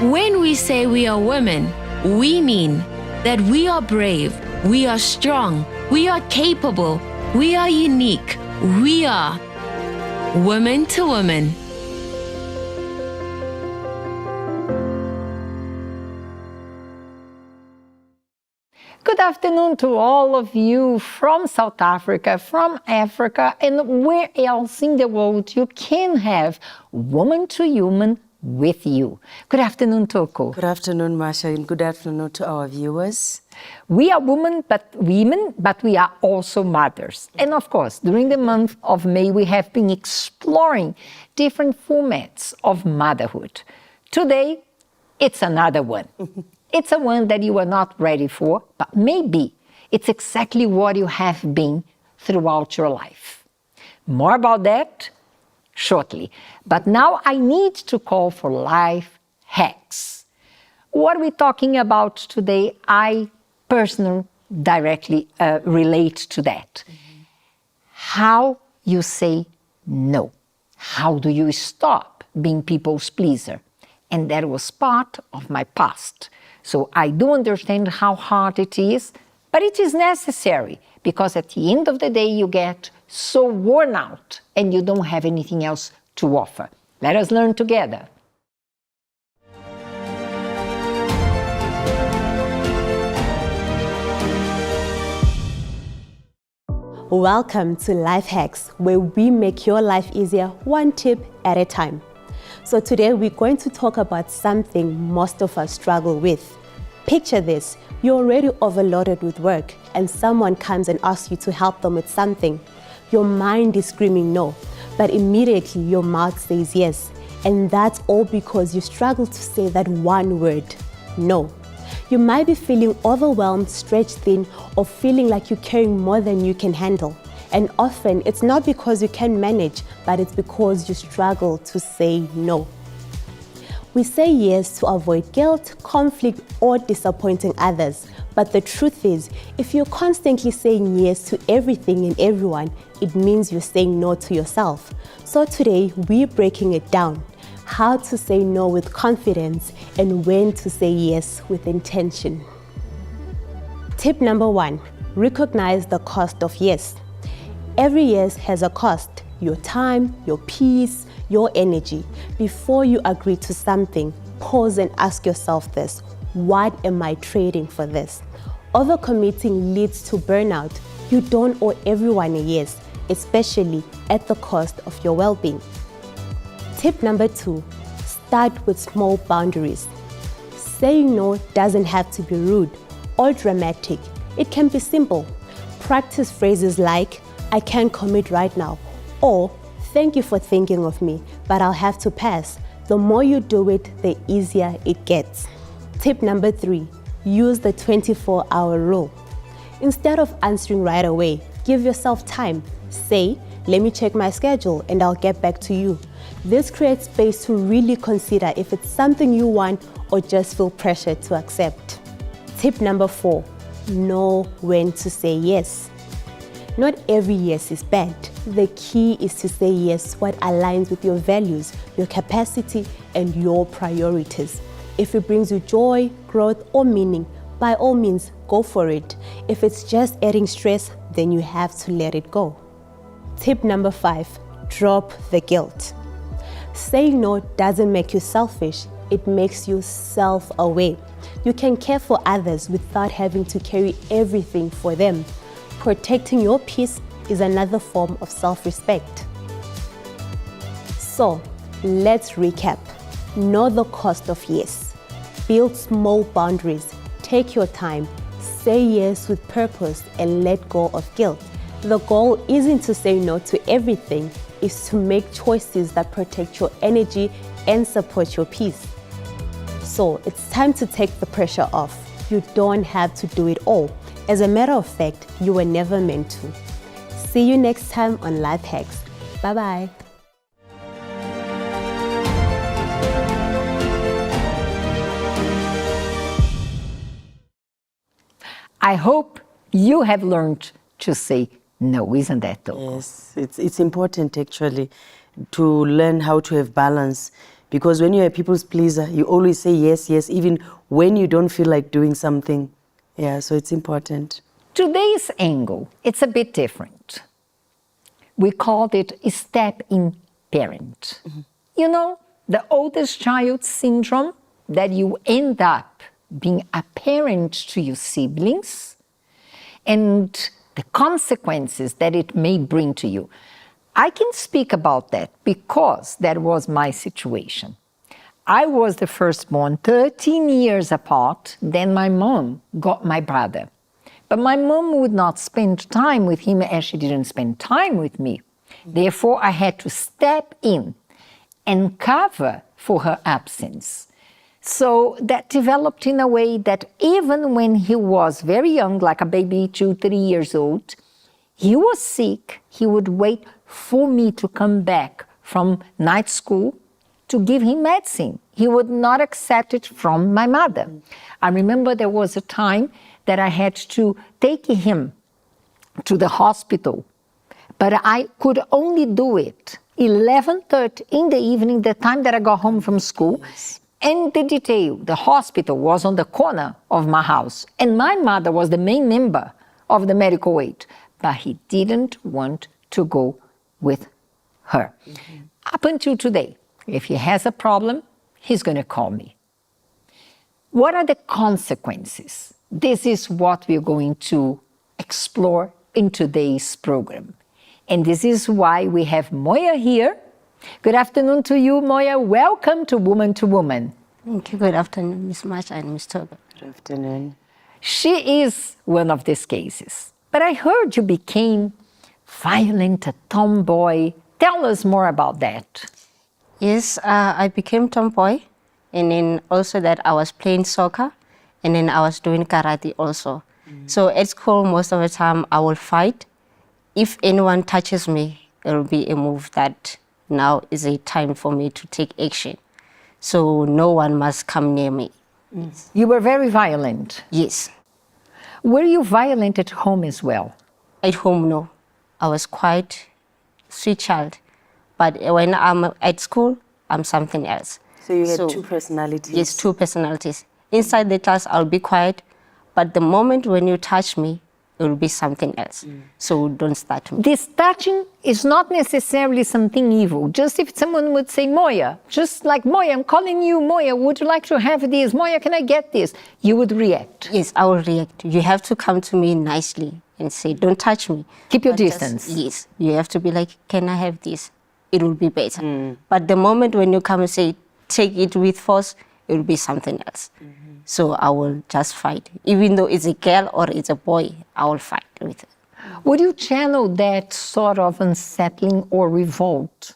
When we say we are women, we mean that we are brave, we are strong, we are capable, we are unique, we are woman to woman. Good afternoon to all of you from South Africa, from Africa, and where else in the world you can have woman to human with you. Good afternoon, Toko. Good afternoon, Masha, and good afternoon to our viewers. We are women, but we are also mothers. And of course, during the month of May, we have been exploring different formats of motherhood. Today, it's another one. It's a one that you are not ready for, but maybe it's exactly what you have been throughout your life. More about that shortly. But now I need to call for life hacks. What are we talking about today? I personally directly relate to that. How you say no. How do you stop being people's pleaser? And that was part of my past. So I do understand how hard it is, but it is necessary because at the end of the day you get so worn out and you don't have anything else to offer. Let us learn together. Welcome to Life Hacks, where we make your life easier one tip at a time. So today we're going to talk about something most of us struggle with. Picture this, you're already overloaded with work and someone comes and asks you to help them with something. Your mind is screaming no, but immediately your mouth says yes. And that's all because you struggle to say that one word, no. You might be feeling overwhelmed, stretched thin, or feeling like you're carrying more than you can handle. And often it's not because you can manage, but it's because you struggle to say no. We say yes to avoid guilt, conflict, or disappointing others. But the truth is, if you're constantly saying yes to everything and everyone, it means you're saying no to yourself. So today, we're breaking it down. How to say no with confidence and when to say yes with intention. Tip number 1, recognize the cost of yes. Every yes has a cost, your time, your peace, your energy. Before you agree to something, pause and ask yourself this, what am I trading for this? Overcommitting leads to burnout. You don't owe everyone a yes, especially at the cost of your well-being. Tip number 2, start with small boundaries. Saying no doesn't have to be rude or dramatic. It can be simple. Practice phrases like, I can't commit right now, or thank you for thinking of me, but I'll have to pass. The more you do it, the easier it gets. Tip number 3, use the 24-hour rule. Instead of answering right away, give yourself time. Say, let me check my schedule and I'll get back to you. This creates space to really consider if it's something you want or just feel pressure to accept. Tip number 4, know when to say yes. Not every yes is bad. The key is to say yes what aligns with your values, your capacity, and your priorities. If it brings you joy, growth, or meaning, by all means, go for it. If it's just adding stress, then you have to let it go. Tip number 5, drop the guilt. Saying no doesn't make you selfish. It makes you self-aware. You can care for others without having to carry everything for them. Protecting your peace is another form of self-respect. So, let's recap. Know the cost of yes. Build small boundaries. Take your time. Say yes with purpose and let go of guilt. The goal isn't to say no to everything, it's to make choices that protect your energy and support your peace. So, it's time to take the pressure off. You don't have to do it all. As a matter of fact, you were never meant to. See you next time on Life Hacks. Bye-bye. I hope you have learned to say no, isn't that, Toko? Yes, it's important actually to learn how to have balance Because when you're a people's pleaser, you always say yes, yes, even when you don't feel like doing something. Yeah, so it's important. Today's angle, it's a bit different. We called it a step-in parent. You know, the oldest child syndrome, that you end up being a parent to your siblings and the consequences that it may bring to you. I can speak about that because that was my situation. I was the firstborn 13 years apart, then my mom got my brother. But my mom would not spend time with him as she didn't spend time with me. Therefore, I had to step in and cover for her absence. So that developed in a way that even when he was very young, like a baby, 2, 3 years old, he was sick, he would wait for me to come back from night school to give him medicine. He would not accept it from my mother. I remember there was a time that I had to take him to the hospital, but I could only do it 11:30 in the evening, the time that I got home from school. Yes. And the detail, the hospital was on the corner of my house, and my mother was the main member of the medical aid, but he didn't want to go with her. Up until today, if he has a problem, he's going to call me. What are the consequences? This is what we're going to explore in today's program. And this is why we have Moya here. Good afternoon to you, Moya. Welcome to Woman to Woman. Thank you. Good afternoon, Ms. March and Ms. Toga. Good afternoon. She is one of these cases. But I heard you became violent, a tomboy. Tell us more about that. Yes, I became tomboy, and then also that I was playing soccer, and then I was doing karate also. So at school, most of the time, I will fight. If anyone touches me, it will be a move that now is a time for me to take action. So no one must come near me. You were very violent. Yes. Were you violent at home as well? At home, no. I was quite sweet child. But when I'm at school, I'm something else. So you had two personalities? Yes, two personalities. Inside the class, I'll be quiet. But the moment when you touch me, it will be something else. So don't start me. This touching is not necessarily something evil. Just if someone would say, Moya, just like Moya, I'm calling you, Moya, would you like to have this? Moya, can I get this? You would react. Yes, I will react. You have to come to me nicely and say, don't touch me. Keep your But just- distance. yes, you have to be like, can I have this? It will be better. But the moment when you come and say, take it with force, it will be something else. So I will just fight. Even though it's a girl or it's a boy, I will fight with it. Would you channel that sort of unsettling or revolt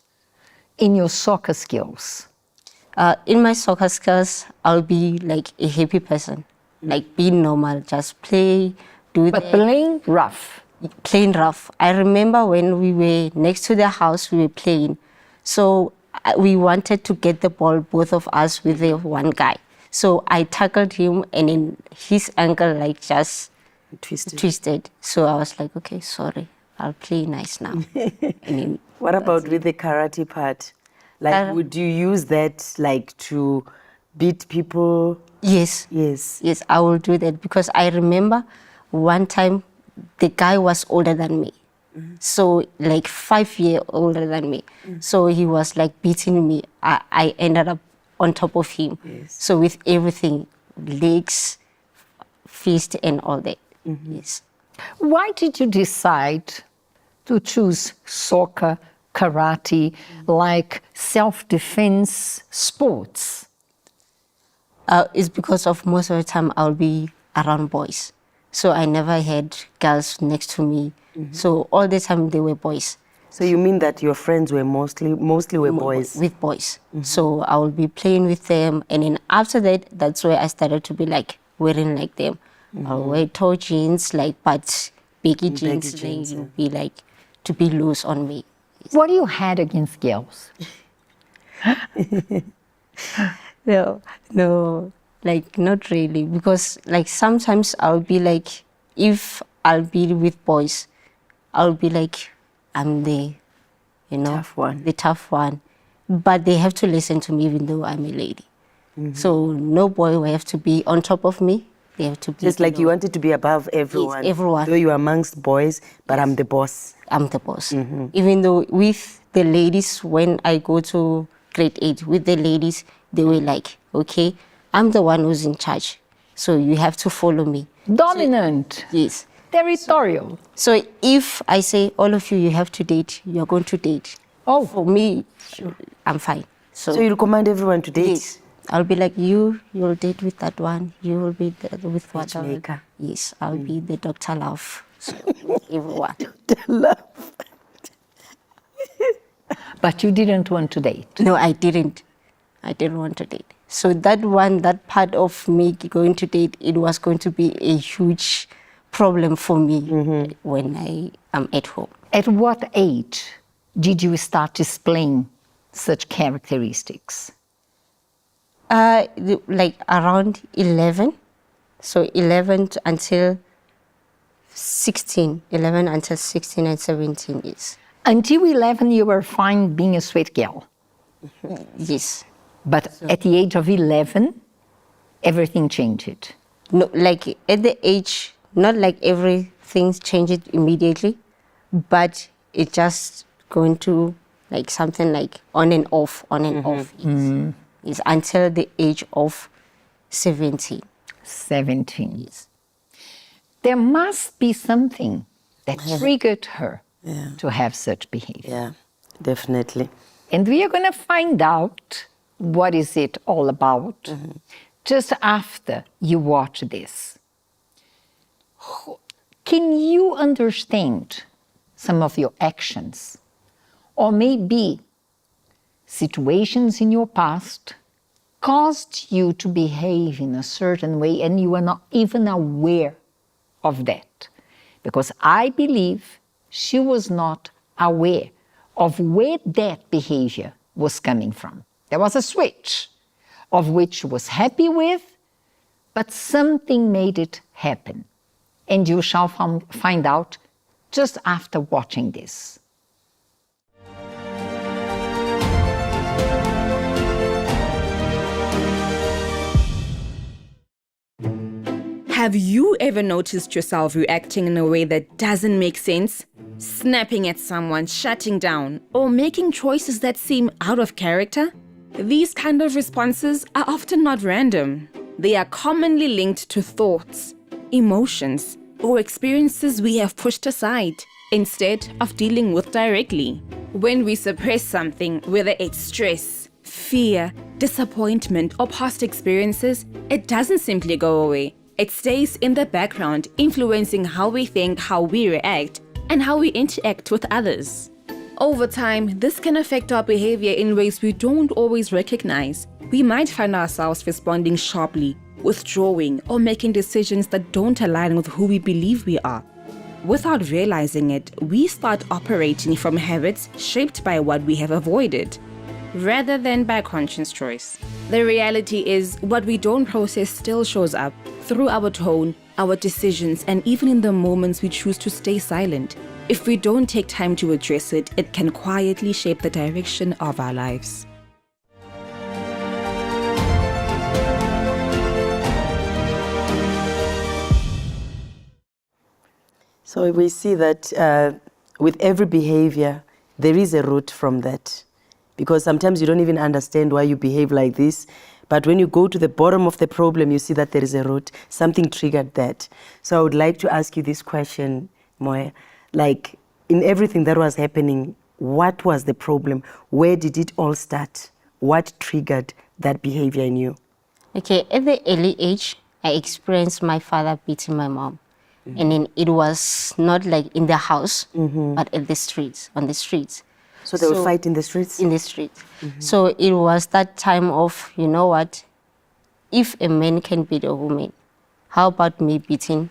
in your soccer skills? In my soccer skills, I'll be like a happy person. Like be normal, just play, do But playing rough. playing rough. I remember when we were next to the house, we were playing. So we wanted to get the ball, both of us, with the one guy. So I tackled him, and then his ankle like just twisted. So I was like, okay, sorry, I'll play nice now. And then, What about with the karate part? Like, would you use that like to beat people? yes, Yes. yes, I will do that because I remember one time the guy was older than me. So like 5 years older than me. So he was like beating me. I ended up on top of him. Yes. So with everything, legs, fist and all that. Yes. Why did you decide to choose soccer, karate, like self-defense sports? It's because of most of the time I'll be around boys. So I never had girls next to me. So all the time they were boys. So you mean that your friends were mostly were boys? With boys. So I will be playing with them. And then after that, that's where I started to be like wearing like them. I'll wear tall jeans, like, but baggy jeans, jeans, then you'll be like, to be loose on me. What do you had against girls? No, like not really. Because like sometimes I'll be like, if I'll be with boys, I'll be like, I'm the, Tough one. the tough one. but they have to listen to me even though I'm a lady. So no boy will have to be on top of me. They have to be Just like below. you wanted to be above everyone. Yes, everyone. Though you're amongst boys, but I'm the boss. I'm the boss. Even though with the ladies, when I go to grade 8, with the ladies, they were like, okay, I'm the one who's in charge. So you have to follow me. Dominant, Yes. territorial. So if I say, all of you, you have to date, you're going to date. Oh. For me, I'm fine. So you'll command everyone to date? Yes. I'll be like, you'll date with that one. You will be with what? Matchmaker. Yes, I'll be the Dr. Love. So everyone. But you didn't want to date. No, I didn't. I didn't want to date. So that part of me going to date, it was going to be a huge problem for me when I am at home. At what age did you start displaying such characteristics? Like around 11. So 11 until 16. 11 until 16 and 17 years. Until 11, you were fine being a sweet girl. Yes. But at the age of 11, everything changed. No, like at the age, not like everything changed immediately, but it just going to like something like on and off. It's until the age of 17. 17. Yes. There must be something that triggered her to have such behavior. Yeah, definitely. And we are going to find out what is it all about just after you watch this. Can you understand some of your actions? Or maybe situations in your past caused you to behave in a certain way and you are not even aware of that. Because I believe she was not aware of where that behavior was coming from. There was a switch of which she was happy with, but something made it happen. And you shall find out just after watching this. Have you ever noticed yourself reacting in a way that doesn't make sense? Snapping at someone, shutting down, or making choices that seem out of character? These kind of responses are often not random. They are commonly linked to thoughts, emotions, or experiences we have pushed aside instead of dealing with directly. When we suppress something, whether it's stress, fear, disappointment, or past experiences, it doesn't simply go away. It stays in the background, influencing how we think, how we react, and how we interact with others. Over time, this can affect our behavior in ways we don't always recognize. We might find ourselves responding sharply, withdrawing, or making decisions that don't align with who we believe we are. Without realizing it, we start operating from habits shaped by what we have avoided, rather than by conscious choice. The reality is, what we don't process still shows up through our tone, our decisions, and even in the moments we choose to stay silent. If we don't take time to address it, it can quietly shape the direction of our lives. So we see that with every behavior, there is a root from that. Because sometimes you don't even understand why you behave like this. But when you go to the bottom of the problem, you see that there is a root. Something triggered that. So I would like to ask you this question, Moya. Like, in everything that was happening, what was the problem? Where did it all start? What triggered that behavior in you? Okay, at the early age, I experienced my father beating my mom. And then it was not like in the house, but at the streets, on the streets. So they will fight in the streets? In the streets. So it was that time of, you know what, if a man can beat a woman, how about me beating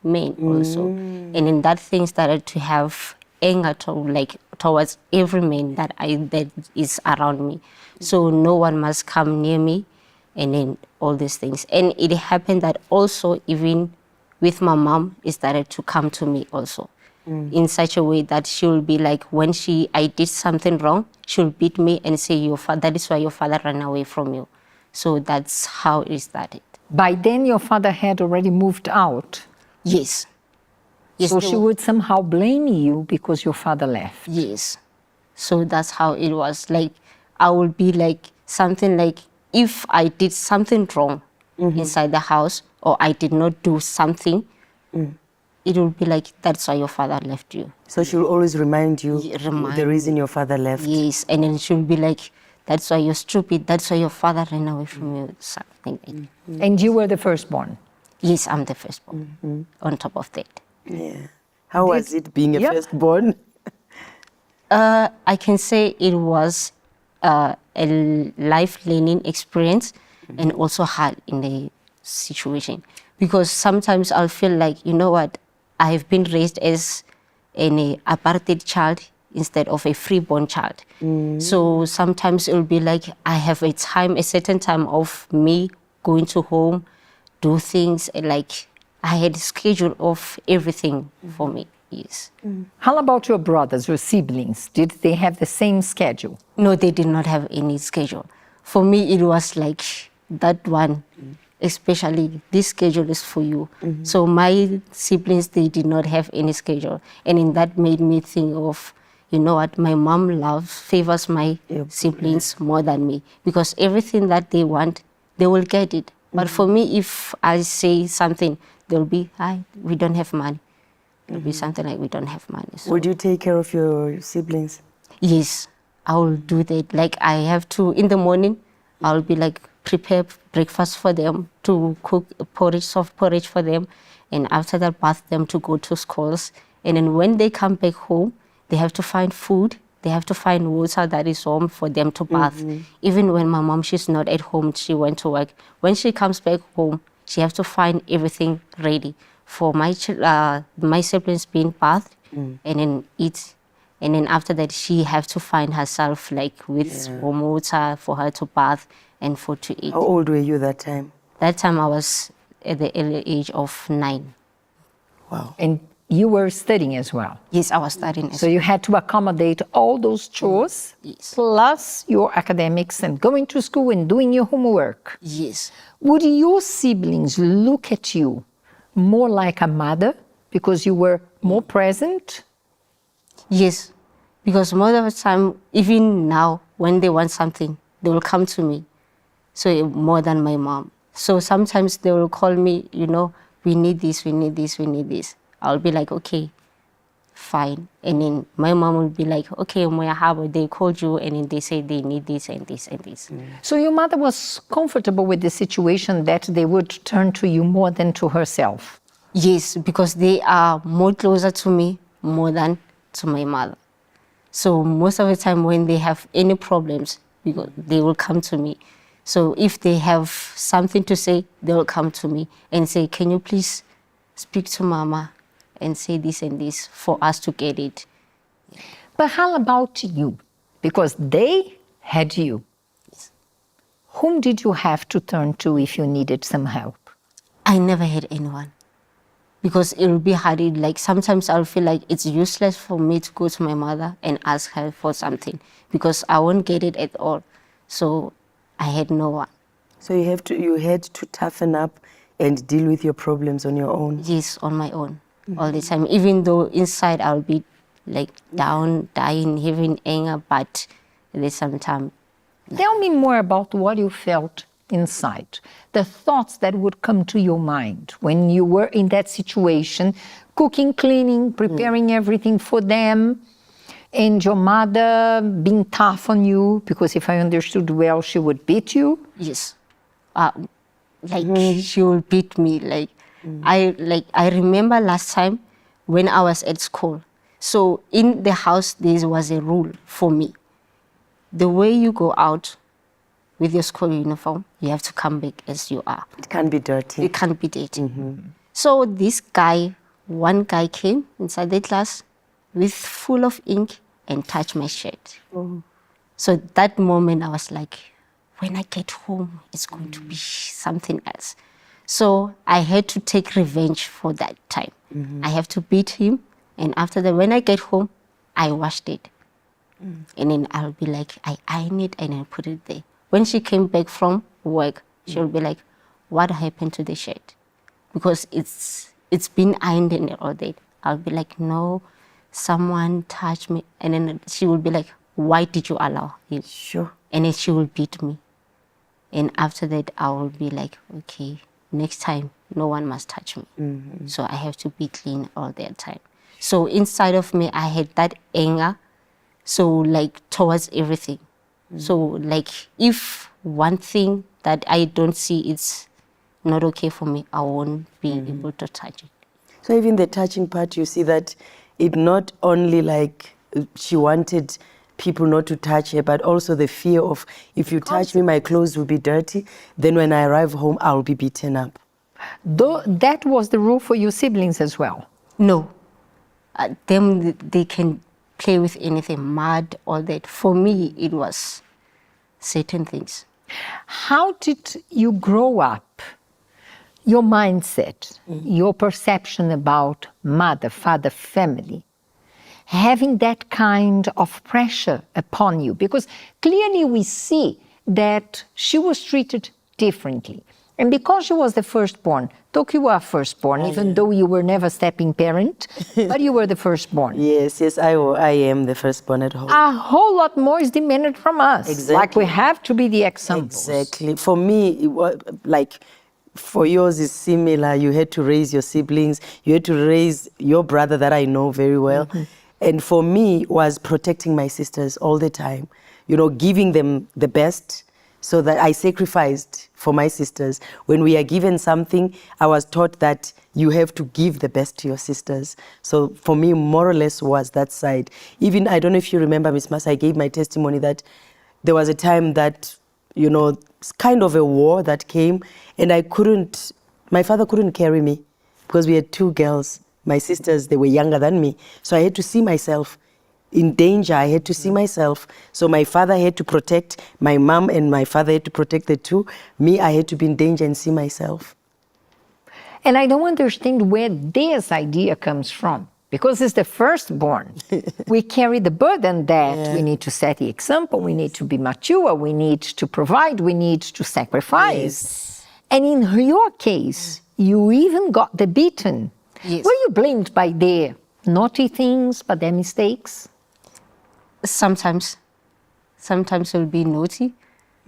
men also? And then that thing started to have anger towards every man that is around me. So no one must come near me, and then all these things. And it happened that also even with my mom, it started to come to me also. in such a way that she will be like, when I did something wrong, she'll beat me and say, that is why your father ran away from you. So that's how it started. By then, your father had already moved out. Yes. Yes, So she would somehow blame you because your father left. Yes. So that's how it was. Like, I would be like, something like, if I did something wrong inside the house, or I did not do something, it will be like, that's why your father left you. So she will always remind you the reason your father left. Yes, and then she'll be like, that's why you're stupid, that's why your father ran away from you, something like that. And you were the firstborn? Yes, I'm the firstborn, on top of that. Yeah. How was it being a firstborn? I can say it was a life learning experience and also hard in the situation. Because sometimes I'll feel like, you know what, I have been raised as an apartheid child instead of a freeborn child. So sometimes it will be like I have a certain time of me going to home, do things, like I had a schedule of everything for me, yes. How about your brothers, your siblings? Did they have the same schedule? No, they did not have any schedule. For me, it was like that one, especially this schedule is for you. So my siblings, they did not have any schedule. And in that made me think of, you know what, my mom favors my siblings more than me. Because everything that they want, they will get it. But for me, if I say something, they'll be, we don't have money. It'll be something like, we don't have money. So. Would you take care of your siblings? Yes, I will do that. Like I have to, in the morning, I'll be like, prepare breakfast for them, to cook soft porridge for them. And after that, bath them to go to schools. And then when they come back home, they have to find food. They have to find water that is warm for them to bath. Even when my mom, she's not at home, she went to work. When she comes back home, she has to find everything ready for my siblings being bathed and then eat. And then after that, she has to find herself like with warm water for her to bath and food to eat. How old were you that time? That time I was at the early age of 9. Wow. And you were studying as well? Yes, I was studying. So you had to accommodate all those chores, plus your academics and going to school and doing your homework. Yes. Would your siblings look at you more like a mother because you were more present? Yes, because most of the time, even now, when they want something, they will come to me. So more than my mom. So sometimes they will call me, you know, we need this, we need this, we need this. I'll be like, okay, fine. And then my mom will be like, okay, Moya, they called you and then they say they need this and this and this. So your mother was comfortable with the situation that they would turn to you more than to herself? Yes, because they are more closer to me more than to my mother. So most of the time when they have any problems, because they will come to me. So if they have something to say, they will come to me and say, can you please speak to Mama and say this and this for us to get it. But how about you? Because they had you. Yes. Whom did you have to turn to if you needed some help? I never had anyone. Because it will be hard. Like sometimes I'll feel like it's useless for me to go to my mother and ask her for something because I won't get it at all. So I had no one. So you had to toughen up and deal with your problems on your own? Yes, on my own, all the time. Even though inside I'll be like down, dying, having anger, but there's some time. Tell me more about what you felt inside, the thoughts that would come to your mind when you were in that situation, cooking, cleaning, preparing everything for them, and your mother being tough on you, because if I understood well, she would beat you. Yes. She will beat me. I remember last time when I was at school. So in the house, there was a rule for me. The way you go out with your school uniform, you have to come back as you are. It can't be dirty. It can't be dirty. So one guy came inside the class with full of ink and touched my shirt. So that moment I was like, when I get home, it's going to be something else. So I had to take revenge for that time. I have to beat him And after that, when I get home, I washed it. And then I'll be like, I iron it and I put it there. When she came back from work, she'll be like, what happened to the shirt? Because it's been ironed and all that. I'll be like, no, someone touched me. And then she will be like, why did you allow him? Sure. And then she will beat me. And after that, I will be like, okay, next time, no one must touch me. So I have to be clean all the time. So inside of me, I had that anger, so like towards everything. So like if one thing that I don't see it's not okay for me, I won't be able to touch it. So even the touching part, you see that it not only like she wanted people not to touch her, but also the fear of if you touch me, my clothes will be dirty. Then when I arrive home, I'll be beaten up. Though that was the rule for your siblings as well. No, them they can play with anything, mud, all that. For me, it was certain things. How did you grow up? Your mindset, your perception about mother, father, family, having that kind of pressure upon you? Because clearly we see that she was treated differently. And because she was the firstborn, Toki, you are firstborn, even though you were never stepping parent, but you were the firstborn. Yes, I am the firstborn at home. A whole lot more is demanded from us. Exactly. Like we have to be the examples. Exactly. For me, it was like, for yours is similar. You had to raise your siblings. You had to raise your brother that I know very well. And for me, was protecting my sisters all the time. You know, giving them the best, so that I sacrificed for my sisters. When we are given something, I was taught that you have to give the best to your sisters. So for me, more or less was that side. Even, I don't know if you remember, Miss Mas, I gave my testimony that there was a time that, you know, it's kind of a war that came, and my father couldn't carry me because we had two girls. My sisters, they were younger than me. So I had to see myself in danger. I had to see myself. So my father had to protect my mom, and my father had to protect the two. Me, I had to be in danger and see myself. And I don't understand where this idea comes from. Because it's the firstborn. We carry the burden that we need to set the example, we need to be mature, we need to provide, we need to sacrifice. Yes. And in your case, you even got the beaten. Yes. Were you blamed by their naughty things, by their mistakes? Sometimes it'll be naughty.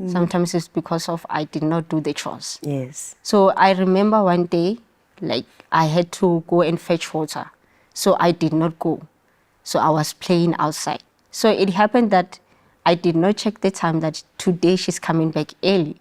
Sometimes it's because of I did not do the chores. Yes. So I remember one day, like I had to go and fetch water. So I did not go. So I was playing outside. So it happened that I did not check the time that today she's coming back early.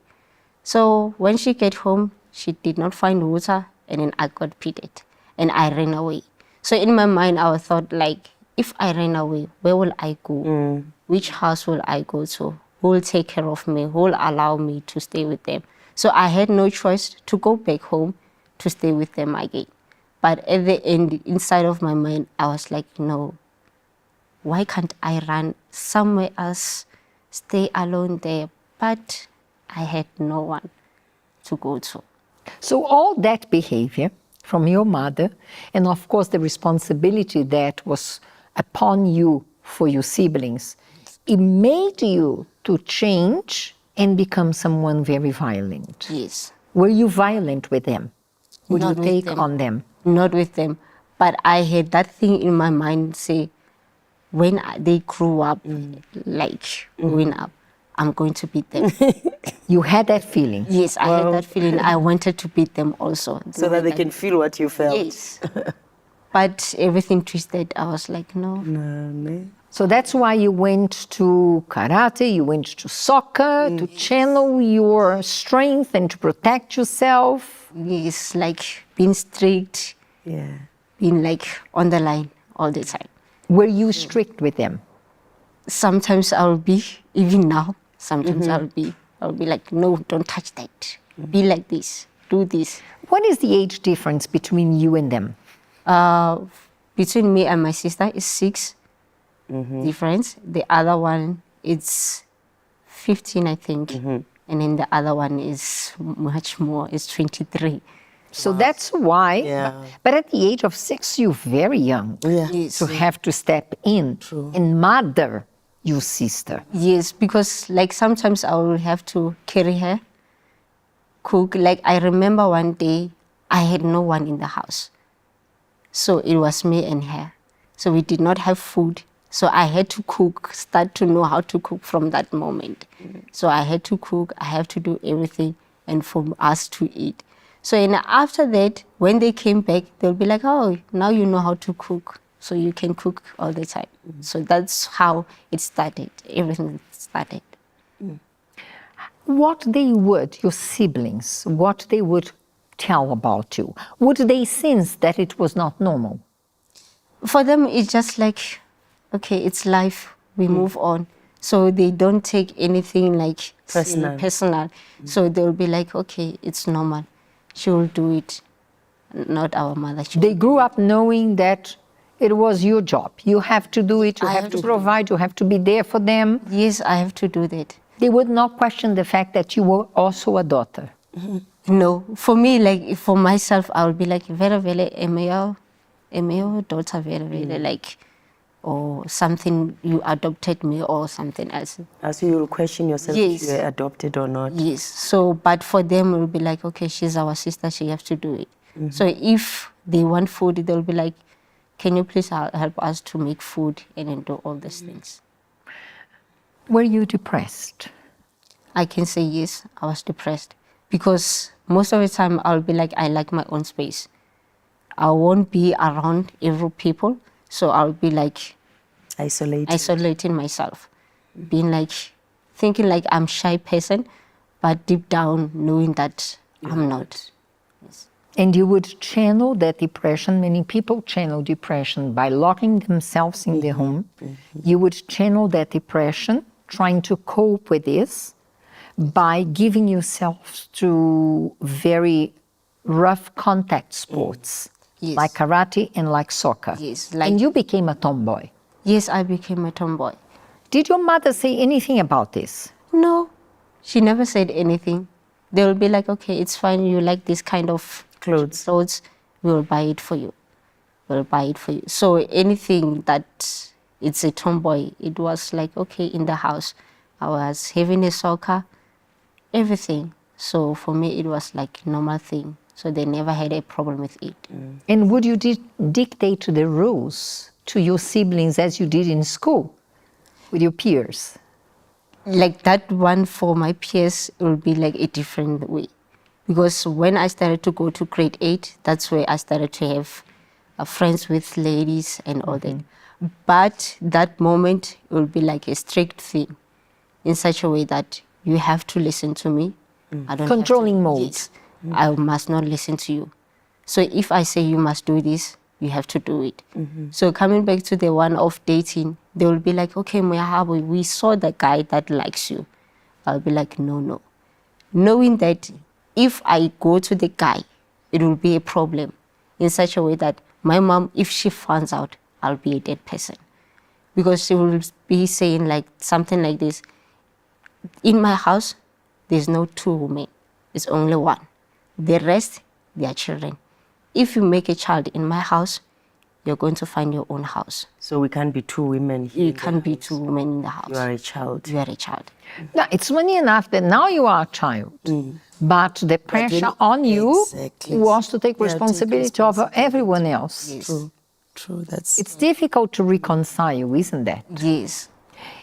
So when she get home, she did not find water, and then I got pitted and I ran away. So in my mind, I thought like, if I ran away, where will I go? Which house will I go to? Who will take care of me? Who will allow me to stay with them? So I had no choice to go back home to stay with them again. But at the end, inside of my mind, I was like, no, why can't I run somewhere else, stay alone there? But I had no one to go to. So all that behavior from your mother, and of course the responsibility that was upon you for your siblings, it made you to change and become someone very violent. Yes. Were you violent with them? Would Not you with take them. on them? Not with them. But I had that thing in my mind say, when they grew up, like growing up, I'm going to beat them. You had that feeling? Yes, I had that feeling. I wanted to beat them also. So that they can feel what you felt. Yes. But everything twisted. I was like, no. So that's why you went to karate, you went to soccer, to channel your strength and to protect yourself. Yes, like being strict, Yeah. being like on the line all the time. Were you strict with them? Sometimes I'll be, even now, sometimes I'll be like, no, don't touch that. Be like this, do this. What is the age difference between you and them? Between me and my sister is 6 difference. The other one is 15, I think. And then the other one is much more, is 23. So that's why. Yeah. But at the age of 6, you're very young Yeah. Yes. to have to step in and mother your sister. Yes, because like sometimes I will have to carry her, cook. Like I remember one day I had no one in the house. So it was me and her. So we did not have food. So I had to cook, start to know how to cook from that moment. So I had to cook, I have to do everything and for us to eat. So and after that, when they came back, they'll be like, oh, now you know how to cook. So you can cook all the time. So that's how it started. Everything started. What they would, your siblings, what they would tell about you, would they sense that it was not normal? For them, it's just like, okay, it's life. We move on. So they don't take anything like personal. So they'll be like, okay, it's normal. She will do it. Not our mother. They grew up knowing that it was your job. You have to do it, you have to provide, you have to be there for them. Yes, I have to do that. They would not question the fact that you were also a daughter. No, for me, like for myself, I will be like very, very email daughter, very, very like, or something you adopted me or something else. As you will question yourself Yes. if you are adopted or not. Yes. So, but for them, it will be like, okay, she's our sister, she has to do it. So if they want food, they'll be like, can you please help us to make food and then do all these things? Were you depressed? I can say yes, I was depressed because most of the time I'll be like, I like my own space. I won't be around every people, so I'll be like isolating myself, being like, thinking like I'm shy person, but deep down knowing that I'm not. And you would channel that depression. Many people channel depression by locking themselves in their home. You would channel that depression, trying to cope with this, by giving yourself to very rough contact sports, Yes. like karate and like soccer. Yes, like- And you became a tomboy. Yes, I became a tomboy. Did your mother say anything about this? No, she never said anything. They will be like, okay, it's fine, you like this kind of Clothes. we will buy it for you. We'll buy it for you. So anything that it's a tomboy, it was like, okay, in the house, I was having a soccer, everything. So for me, it was like normal thing. So they never had a problem with it. And would you dictate the rules to your siblings as you did in school with your peers? Like that one for my peers, it will be like a different way. Because when I started to go to grade 8, that's where I started to have friends with ladies and all that. But that moment will be like a strict thing in such a way that you have to listen to me. I don't Controlling mode. Yes, I must not listen to you. So if I say you must do this, you have to do it. So coming back to the one of dating, they will be like, okay, Moyahabu, we saw the guy that likes you. I'll be like, no. Knowing that if I go to the guy, it will be a problem in such a way that my mom, if she finds out, I'll be a dead person. Because she will be saying like something like this, in my house, there's no 2 women, it's only 1. The rest, they are children. If you make a child in my house, you're going to find your own house. So we can't be 2 women here. You can't be 2 women in the house. You are a child. You are a child. Now, it's funny enough that now you are a child, but the pressure on you Exactly. was to take Yeah, take responsibility over everyone else. True. That's It's difficult to reconcile, isn't that? Yes.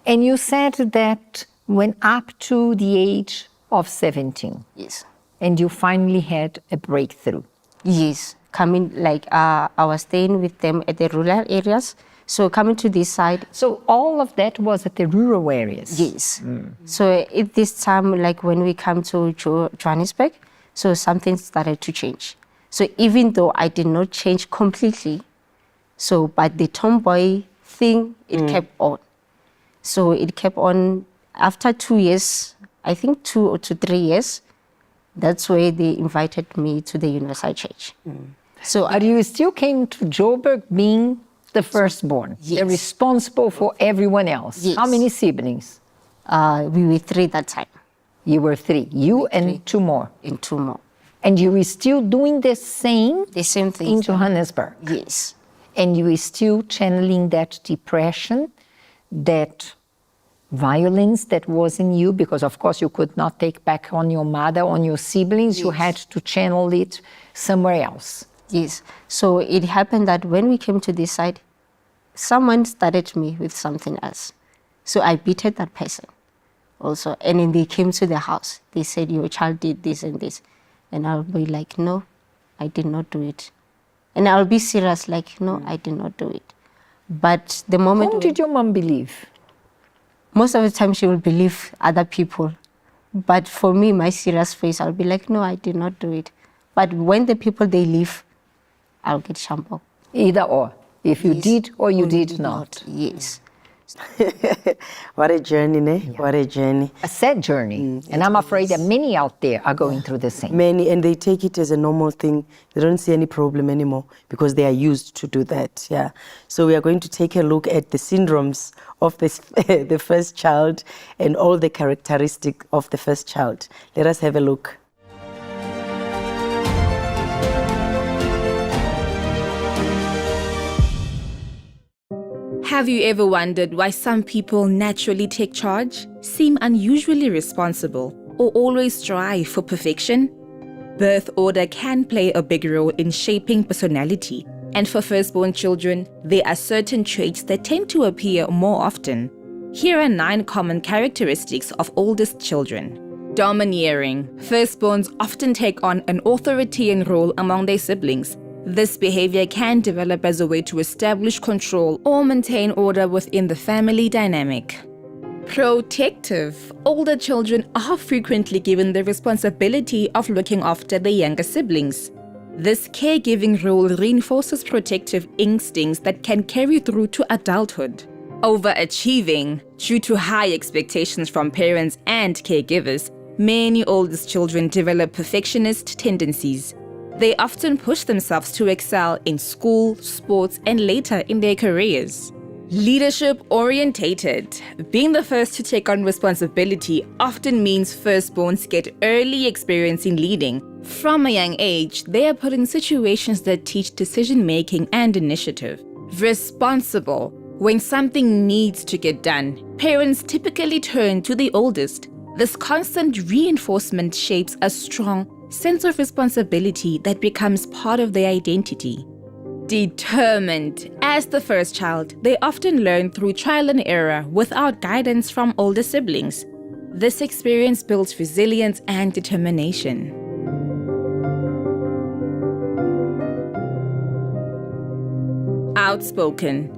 And you said that when up to the age of 17, Yes. and you finally had a breakthrough. Yes. Coming, like, I was staying with them at the rural areas. So coming to this side, So all of that was at the rural areas. yes. So at this time, like when we come to Johannesburg, so something started to change. So even though I did not change completely, so but the tomboy thing, it kept on. So it kept on after 2 years, I think 2 to 3 years, that's where they invited me to the Universal Church. So But you still came to Joburg being the firstborn, Yes. the responsible for everyone else. Yes. How many siblings? we were 3 that time, You were 3. You and 2 more. and 2 more. And you were still doing the same thing. in Johannesburg. Yes. And you were still channeling that depression, that violence that was in you, because of course you could not take back on your mother, on your siblings. You had to channel it somewhere else. Yes. So it happened that when we came to this side, someone started me with something else. So I beated that person also. And then they came to the house. They said, your child did this and this. And I'll be like, no, I did not do it. And I'll be serious, like, no, I did not do it. But the moment... Whom did your mom believe? Most of the time she will believe other people. But for me, my serious face, I'll be like, no, I did not do it. But when the people, they leave, I'll get shampoo. Either or. If you did or you did not. Yes. What a journey, ne? Yeah. What a journey. A sad journey. And I'm afraid that many out there are going through the same. Many, and they take it as a normal thing. They don't see any problem anymore because they are used to do that. Yeah. So we are going to take a look at the syndromes of this, the first child and all the characteristics of the first child. Let us have a look. Have you ever wondered why some people naturally take charge, seem unusually responsible, or always strive for perfection? Birth order can play a big role in shaping personality, and for firstborn children, there are certain traits that tend to appear more often. Here are 9 common characteristics of oldest children. Domineering. Firstborns often take on an authoritarian role among their siblings. This behavior can develop as a way to establish control or maintain order within the family dynamic. Protective. Older children are frequently given the responsibility of looking after their younger siblings. This caregiving role reinforces protective instincts that can carry through to adulthood. Overachieving. Due to high expectations from parents and caregivers, many oldest children develop perfectionist tendencies. They often push themselves to excel in school, sports, and later in their careers. Leadership-orientated. Being the first to take on responsibility often means firstborns get early experience in leading. From a young age, they are put in situations that teach decision-making and initiative. Responsible. When something needs to get done, parents typically turn to the oldest. This constant reinforcement shapes a strong sense of responsibility that becomes part of their identity. Determined. As the first child, they often learn through trial and error without guidance from older siblings. This experience builds resilience and determination. Outspoken.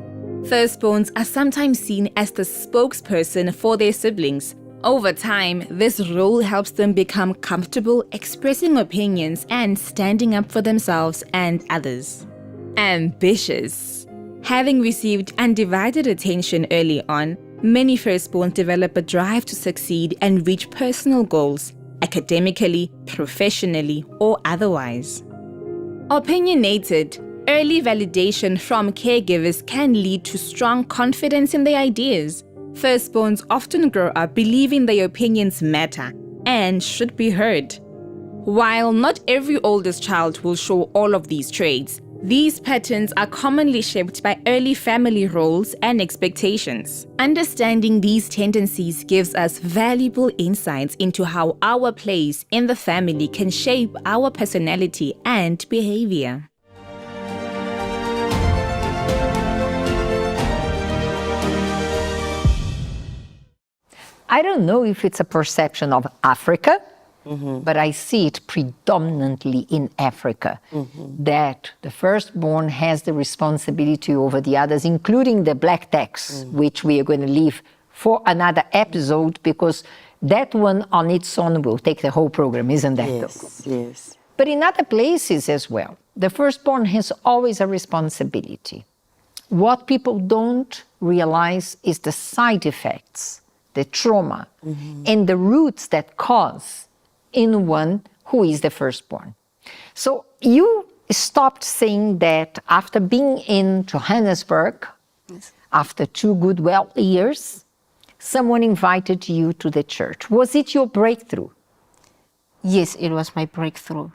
Firstborns are sometimes seen as the spokesperson for their siblings. Over time, this role helps them become comfortable expressing opinions and standing up for themselves and others. Ambitious. Having received undivided attention early on, many firstborns develop a drive to succeed and reach personal goals, academically, professionally, or otherwise. Opinionated. Early validation from caregivers can lead to strong confidence in their ideas. Firstborns often grow up believing their opinions matter and should be heard. While not every oldest child will show all of these traits, these patterns are commonly shaped by early family roles and expectations. Understanding these tendencies gives us valuable insights into how our place in the family can shape our personality and behavior. I don't know if it's a perception of Africa, but I see it predominantly in Africa, that the firstborn has the responsibility over the others, including the black tax, which we are going to leave for another episode, because that one on its own will take the whole program, isn't that? Yes, yes. But in other places as well, the firstborn has always a responsibility. What people don't realize is the side effects, the trauma, and the roots that cause in one who is the firstborn. So you stopped saying that after being in Johannesburg, after 2 good years, someone invited you to the church. Was it your breakthrough? Yes, it was my breakthrough.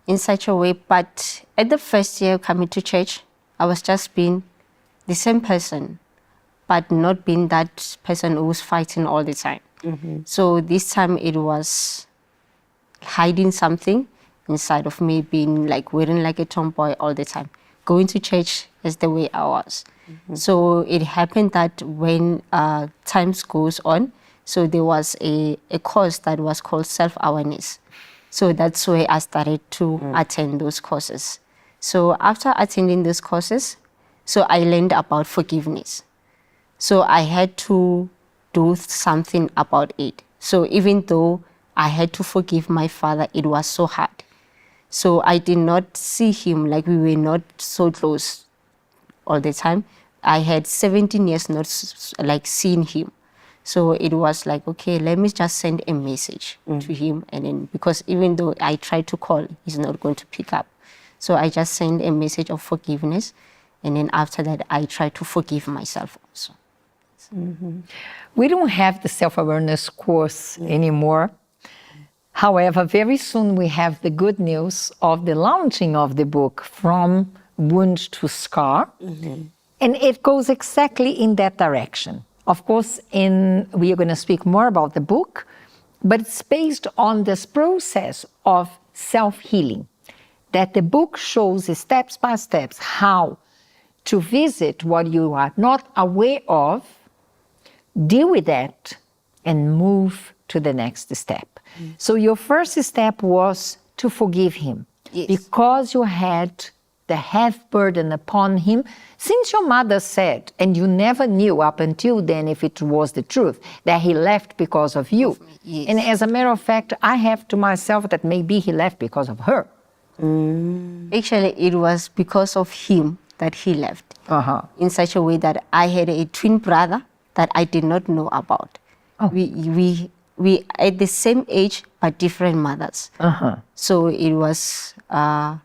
in such a way. But at the first year coming to church, I was just being the same person, but not being that person who was fighting all the time. So this time it was hiding something inside of me, being like wearing like a tomboy all the time. Going to church is the way I was. So it happened that when times goes on, so there was a course that was called self-awareness. So that's where I started to attend those courses. So after attending those courses, so I learned about forgiveness. So I had to do something about it. So even though I had to forgive my father, it was so hard. So I did not see him, like we were not so close all the time. I had 17 years not like seeing him. So it was like, okay, let me just send a message to him. And then, because even though I tried to call, he's not going to pick up. So I just sent a message of forgiveness. And then after that, I tried to forgive myself also. We don't have the self-awareness course anymore. However, very soon we have the good news of the launching of the book, From Wound to Scar. And it goes exactly in that direction. Of course, we are going to speak more about the book, but it's based on this process of self-healing, that the book shows steps by steps how to visit what you are not aware of, deal with that, and move to the next step. So your first step was to forgive him, because you had the heavy burden upon him, since your mother said, and you never knew up until then if it was the truth, that he left because of you. And as a matter of fact, I have to myself that maybe he left because of her. Actually, it was because of him that he left, in such a way that I had a twin brother that I did not know about. We at the same age, but different mothers. So it was, I'm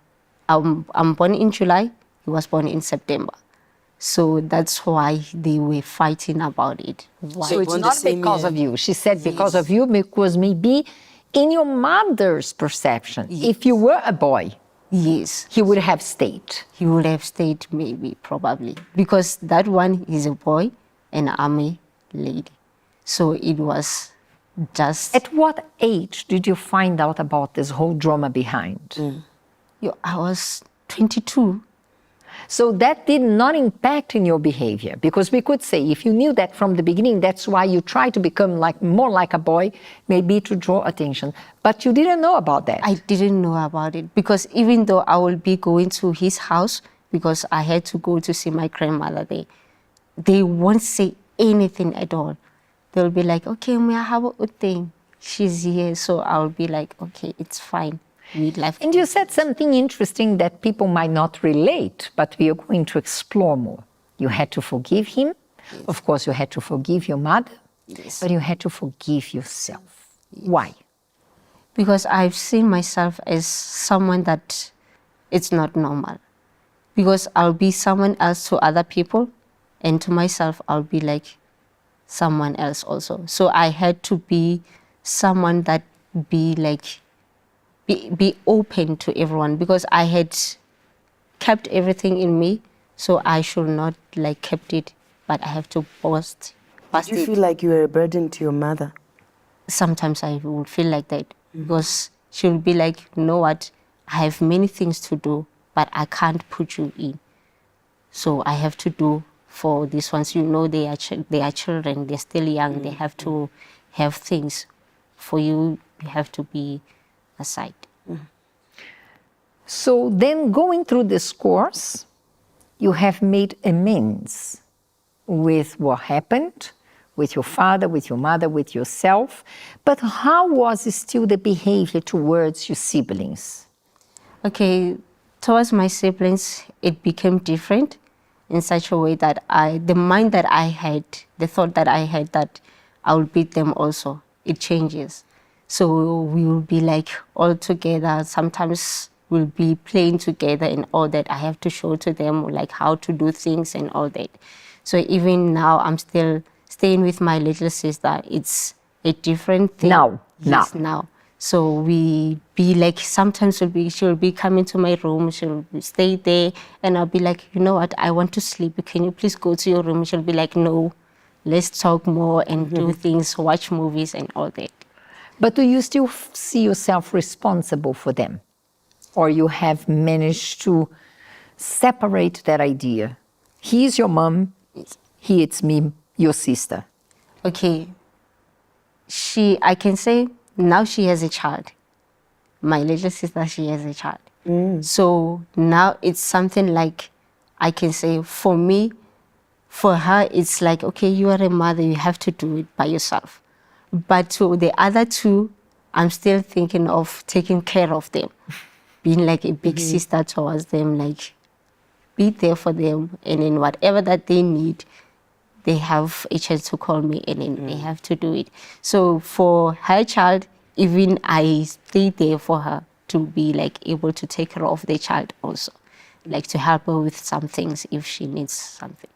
born in July, he was born in September. So that's why they were fighting about it. Why? So it's not because of you. She said because of you, because maybe in your mother's perception, if you were a boy, he would have stayed. He would have stayed, maybe, probably. Because that one is a boy and I'm a lady. So it was just... At what age did you find out about this whole drama behind? I was 22. So that did not impact in your behavior, because we could say if you knew that from the beginning, that's why you try to become more like a boy, maybe to draw attention. But you didn't know about that. I didn't know about it, because even though I will be going to his house, because I had to go to see my grandmother there, they won't say anything at all. They'll be like, okay, Mia, how about thing? She's here. So I'll be like, okay, it's fine. And you said something interesting that people might not relate, but we are going to explore more. You had to forgive him. Of course, you had to forgive your mother, but you had to forgive yourself. Why? Because I've seen myself as someone that it's not normal. Because I'll be someone else to other people, and to myself, I'll be like someone else also. So I had to be someone that be open to everyone, because I had kept everything in me, so I should not kept it, but I have to burst Did you feel like you were a burden to your mother? Sometimes I would feel like that, because she would be like, you know what, I have many things to do, but I can't put you in. So I have to do for these ones. You know, they are children, they're still young, they have to have things. For you, you have to be aside. So then, going through this course, you have made amends with what happened, with your father, with your mother, with yourself. But how was still the behavior towards your siblings? Okay, towards my siblings, it became different in such a way that the mind that I had, the thought that I had that I will beat them also, it changes. So we will be all together. Sometimes we'll be playing together and all that. I have to show to them how to do things and all that. So even now, I'm still staying with my little sister. It's a different thing. Now. Yes, now. So we be like, sometimes she'll be coming to my room, she'll stay there, and I'll be like, you know what, I want to sleep. Can you please go to your room? She'll be like, no, let's talk more and do things, watch movies and all that. But do you still see yourself responsible for them? Or you have managed to separate that idea? He is your mom, he is me, your sister. Okay, I can say now she has a child. My little sister, she has a child. So now it's something like, I can say for me, for her, it's like, okay, you are a mother, you have to do it by yourself. But to the other two, I'm still thinking of taking care of them, being like a big sister towards them, like be there for them, and in whatever that they need, they have a chance to call me, and then they have to do it. So for her child, even I stay there for her to be like able to take care of the child also, like to help her with some things if she needs something.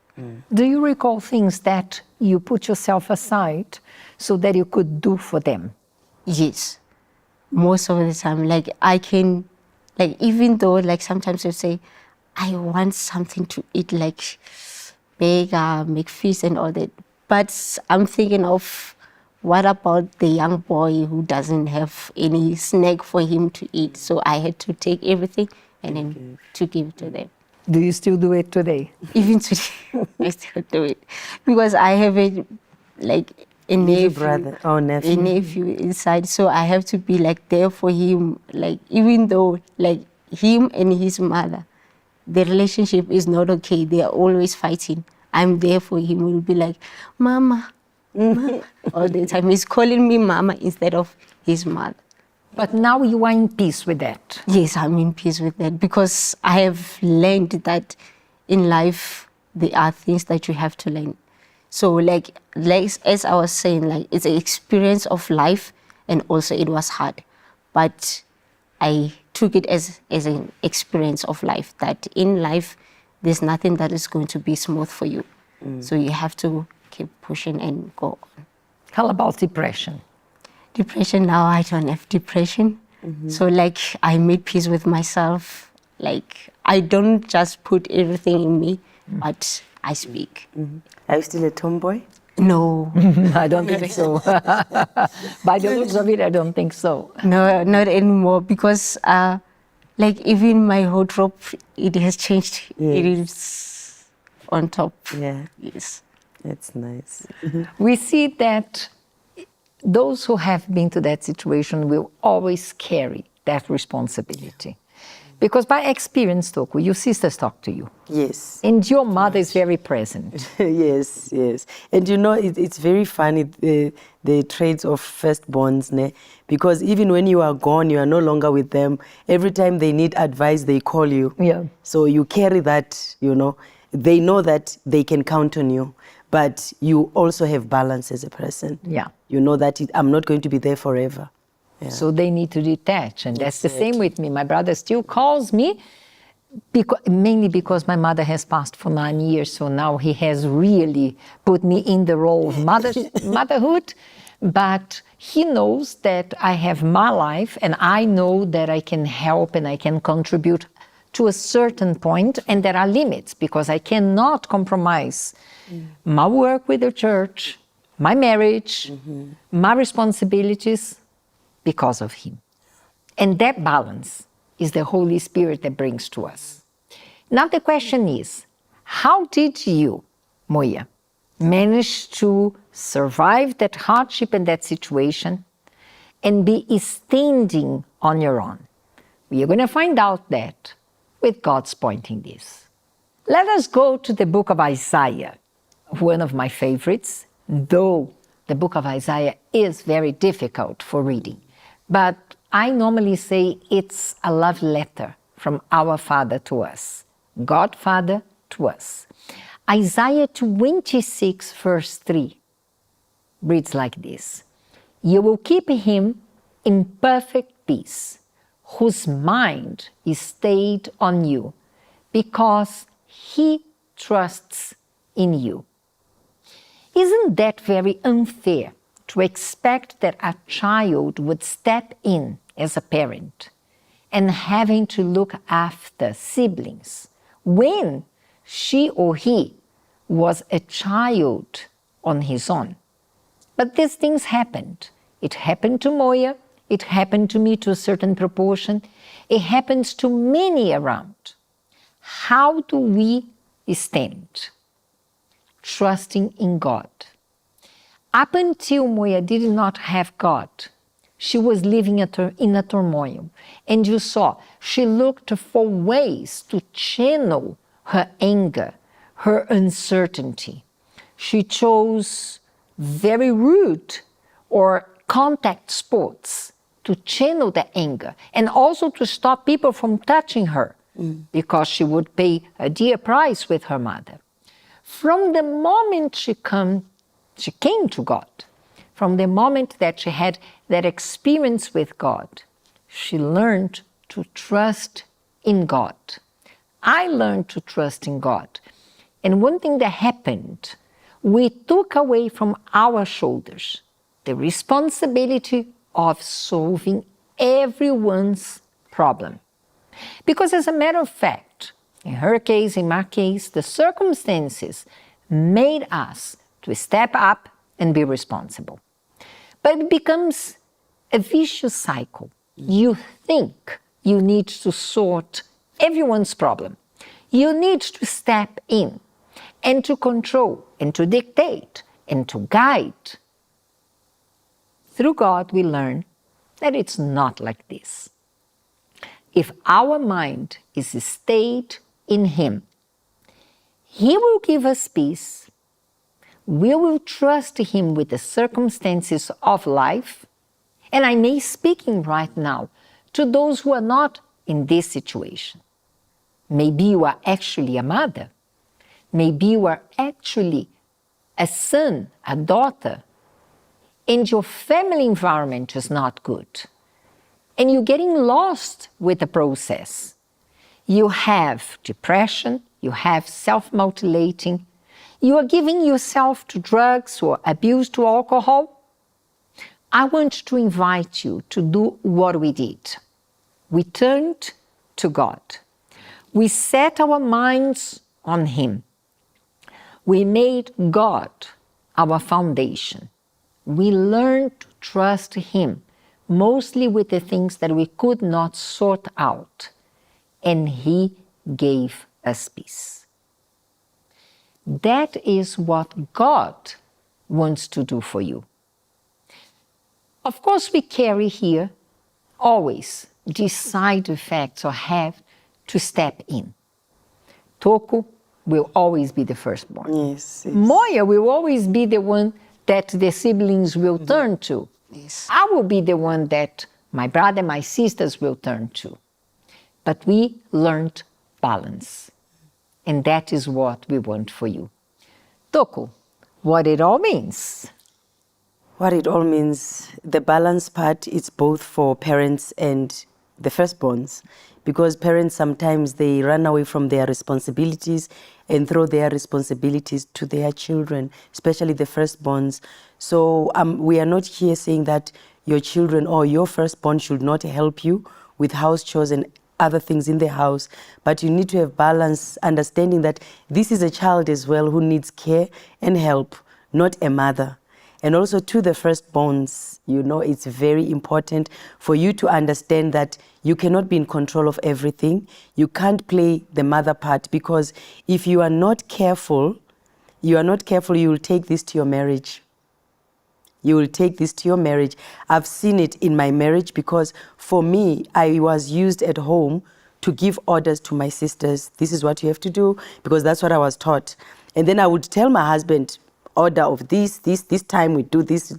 Do you recall things that you put yourself aside so that you could do for them? Yes, most of the time. Like I can, like even though like sometimes you say, I want something to eat, like bake, make feast and all that. But I'm thinking of what about the young boy who doesn't have any snack for him to eat? So I had to take everything and then to give to them. Do you still do it today? Even today, I still do it because I have a nephew, a nephew inside. So I have to be like there for him. Like even though like him and his mother, the relationship is not okay. They are always fighting. I'm there for him. He'll be like, Mama, Mama. All the time. He's calling me Mama instead of his mother. But now you are in peace with that. Yes, I'm in peace with that because I have learned that in life, there are things that you have to learn. So like as I was saying, like it's an experience of life and also it was hard. But I took it as an experience of life, that in life, there's nothing that is going to be smooth for you. So you have to keep pushing and go on. How about depression? Depression, now I don't have depression. So like I made peace with myself. Like I don't just put everything in me, but I speak. Are you still a tomboy? No. I don't think so. By the looks of it, I don't think so. No, not anymore because like even my wardrobe, it has changed. Yes. It is on top. Yeah, Yes. that's nice. We see that those who have been to that situation will always carry that responsibility. Because by experience, Toku, your sisters talk to you. Yes. And your mother is very present. Yes, yes. And you know, it's very funny, the traits of firstborns, ne? Because even when you are gone, you are no longer with them. Every time they need advice, they call you. Yeah. So you carry that, you know. They know that they can count on you, but you also have balance as a person. Yeah. You know that I'm not going to be there forever. Yeah. So they need to detach. And that's the same with me. My brother still calls me, mainly because my mother has passed for 9 years. So now he has really put me in the role of motherhood. But he knows that I have my life and I know that I can help and I can contribute to a certain point, and there are limits because I cannot compromise my work with the church, my marriage, my responsibilities because of him. And that balance is the Holy Spirit that brings to us. Now the question is, how did you, Moya, manage to survive that hardship and that situation and be standing on your own? We are going to find out that with God's pointing this. Let us go to the book of Isaiah, one of my favorites, though the book of Isaiah is very difficult for reading. But I normally say it's a love letter from our Father to us, God Father to us. Isaiah 26, verse 3 reads like this: You will keep him in perfect peace, whose mind is stayed on you, because he trusts in you. Isn't that very unfair to expect that a child would step in as a parent and having to look after siblings when she or he was a child on his own. But these things happened. It happened to Moya. It happened to me to a certain proportion. It happens to many around. How do we stand? Trusting in God. Up until Moya did not have God, she was living in a turmoil. And you saw, she looked for ways to channel her anger, her uncertainty. She chose very rude or contact sports to channel the anger and also to stop people from touching her because she would pay a dear price with her mother. From the moment she came to God, from the moment that she had that experience with God, she learned to trust in God. I learned to trust in God. And one thing that happened, we took away from our shoulders the responsibility of solving everyone's problem. Because as a matter of fact, in her case, in my case, the circumstances made us to step up and be responsible. But it becomes a vicious cycle. You think you need to sort everyone's problem. You need to step in and to control and to dictate and to guide. Through God, we learn that it's not like this. If our mind is stayed in Him, He will give us peace. We will trust Him with the circumstances of life. And I may speaking right now to those who are not in this situation. Maybe you are actually a mother. Maybe you are actually a son, a daughter, and your family environment is not good. And you're getting lost with the process. You have depression, you have self-mutilating, you are giving yourself to drugs or abuse to alcohol. I want to invite you to do what we did. We turned to God. We set our minds on Him. We made God our foundation. We learned to trust Him, mostly with the things that we could not sort out. And He gave us peace. That is what God wants to do for you. Of course, we carry here always these side effects or have to step in. Toko will always be the firstborn. Yes. Moya will always be the one that the siblings will turn to. Yes. I will be the one that my brother, my sisters will turn to. But we learned balance. And that is what we want for you. Toko, what it all means. What it all means, the balance part is both for parents and the firstborns, because parents sometimes they run away from their responsibilities and throw their responsibilities to their children, especially the firstborns. So we are not here saying that your children or your firstborn should not help you with house chores and other things in the house, but you need to have balance, understanding that this is a child as well who needs care and help, not a mother. And also to the firstborns, you know, it's very important for you to understand that you cannot be in control of everything. You can't play the mother part, because if you are not careful, you will take this to your marriage. You will take this to your marriage. I've seen it in my marriage, because for me, I was used at home to give orders to my sisters. This is what you have to do, because that's what I was taught. And then I would tell my husband, order of this time we do this.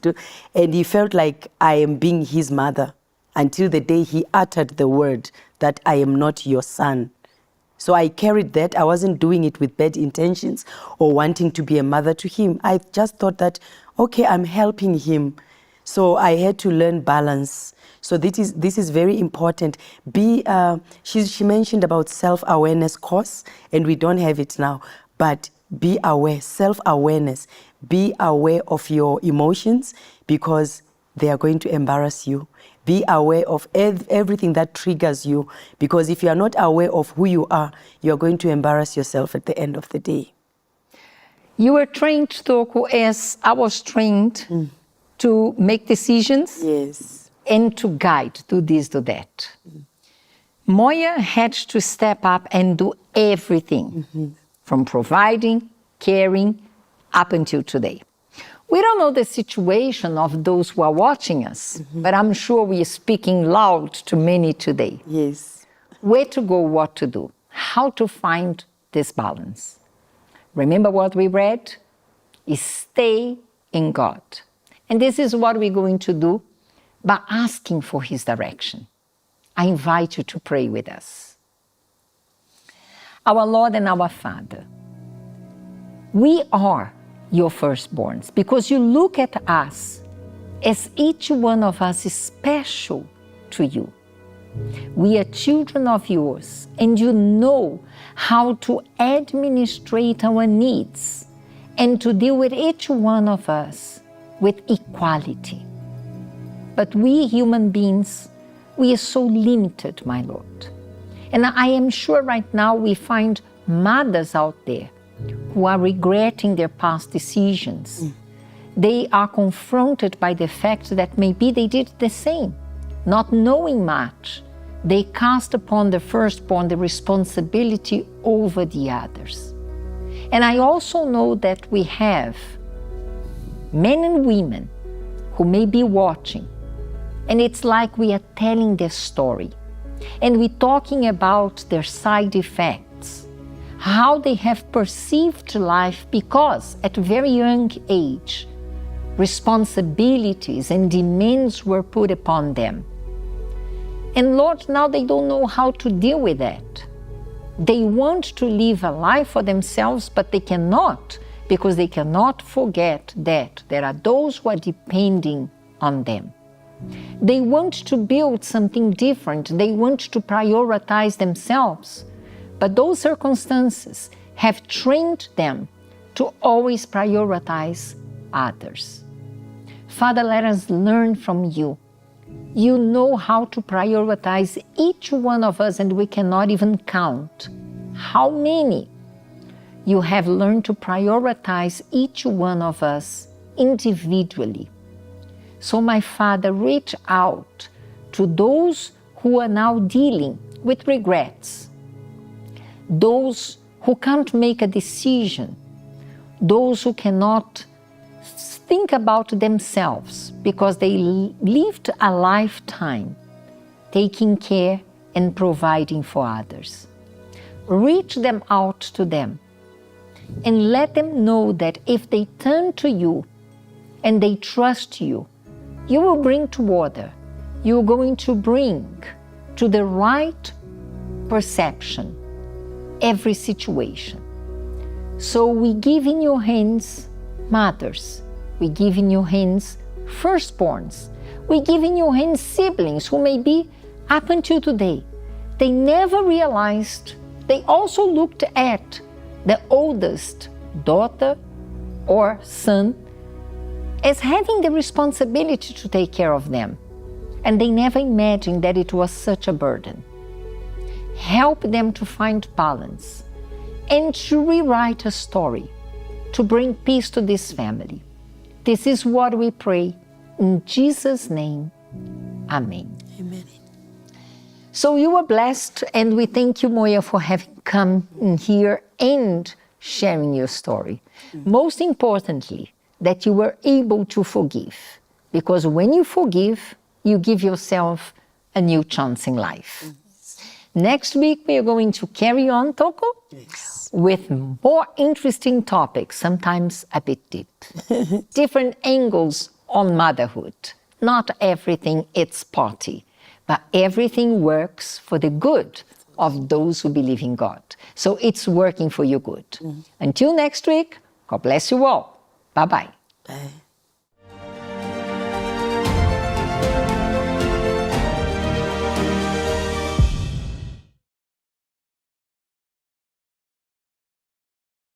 And he felt like I am being his mother until the day he uttered the word that I am not your son. So I carried that. I wasn't doing it with bad intentions or wanting to be a mother to him. I just thought that, okay, I'm helping him. So I had to learn balance. So this is very important. She mentioned about self-awareness course, and we don't have it now. But be aware, self-awareness. Be aware of your emotions because they are going to embarrass you. Be aware of everything that triggers you because if you are not aware of who you are going to embarrass yourself at the end of the day. You were trained, Toko, as I was trained to make decisions. Yes. And to guide, do this, do that. Moya had to step up and do everything from providing, caring, up until today. We don't know the situation of those who are watching us, but I'm sure we are speaking loud to many today. Yes. Where to go, what to do, how to find this balance. Remember what we read? Is stay in God. And this is what we're going to do by asking for His direction. I invite you to pray with us. Our Lord and our Father, we are your firstborns because you look at us as each one of us is special to you. We are children of yours and you know how to administrate our needs and to deal with each one of us with equality. But we human beings, we are so limited, my Lord. And I am sure right now we find mothers out there who are regretting their past decisions. They are confronted by the fact that maybe they did the same. Not knowing much, they cast upon the firstborn the responsibility over the others. And I also know that we have men and women who may be watching, and it's like we are telling their story. And we're talking about their side effects, how they have perceived life because at a very young age, responsibilities and demands were put upon them. And Lord, now they don't know how to deal with that. They want to live a life for themselves, but they cannot because they cannot forget that there are those who are depending on them. They want to build something different. They want to prioritize themselves. But those circumstances have trained them to always prioritize others. Father, let us learn from you. You know how to prioritize each one of us, and we cannot even count how many you have learned to prioritize each one of us individually. So, my Father, reach out to those who are now dealing with regrets, those who can't make a decision, those who cannot think about themselves because they lived a lifetime taking care and providing for others. Reach them out to them and let them know that if they turn to you and they trust you, you will bring to order. You're going to bring to the right perception every situation. So we give in your hands mothers. We give in your hands firstborns. We give in your hands siblings who may be up until today. They never realized. They also looked at the oldest daughter or son as having the responsibility to take care of them. And they never imagined that it was such a burden. Help them to find balance and to rewrite a story to bring peace to this family. This is what we pray in Jesus' name. Amen. Amen. So you are blessed, and we thank you, Moya, for having come in here and sharing your story. Most importantly, that you were able to forgive. Because when you forgive, you give yourself a new chance in life. Next week, we are going to carry on, Toko, with more interesting topics, sometimes a bit deep. Different angles on motherhood. Not everything it's party, but everything works for the good of those who believe in God. So it's working for your good. Until next week, God bless you all. Bye-bye. Bye.